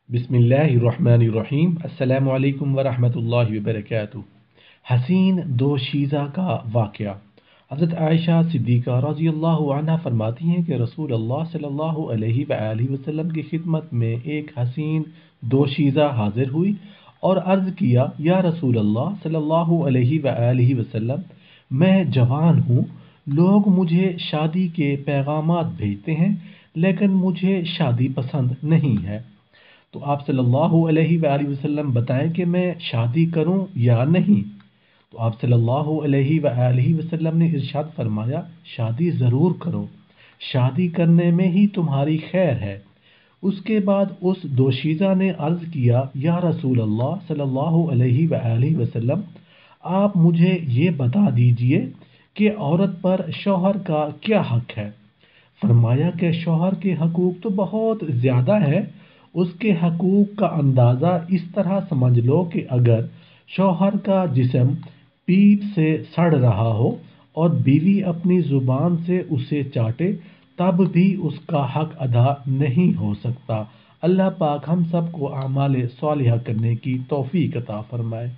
बिस्मिल्लाहिर्रहमानिर्रहीम। अस्सलामु अलैकुम वरहमतुल्लाहि वबरकातुहू। हसीन दोशीज़ा का वाक़या। हज़रत आयशा सिद्दीक़ा रज़ियल्लाहु अन्हा फरमाती हैं कि रसूल अल्लाह सल्लल्लाहु अलैहि वसल्लम की खिदमत में एक हसीन दोशीज़ा हाजिर हुई और अर्ज़ किया, या रसूल अल्लाह सल्लल्लाहु अलैहि वसल्लम, मैं जवान हूँ, लोग मुझे शादी के पैगामात भेजते हैं, लेकिन मुझे शादी पसंद नहीं है। तो आप सल्लल्लाहु अलैहि वसल्लम बताएं कि मैं शादी करूं या नहीं। तो आप सल्लल्लाहु अलैहि वसल्लम ने इरशाद फरमाया, शादी ज़रूर करो, शादी करने में ही तुम्हारी खैर है। उसके बाद उस दोशीज़ा ने अर्ज़ किया, या रसूल अल्लाह सल्लल्लाहु अलैहि वसल्लम, आप मुझे ये बता दीजिए कि औरत पर शौहर का क्या हक है। फरमाया कि शौहर के हकूक़ तो बहुत ज़्यादा है। उसके हकूक़ का अंदाज़ा इस तरह समझ लो कि अगर शौहर का जिस्म पीठ से सड़ रहा हो और बीवी अपनी ज़ुबान से उसे चाटे, तब भी उसका हक अदा नहीं हो सकता। अल्लाह पाक हम सब को आमाल सालिहा करने की तौफीक अता फरमाए।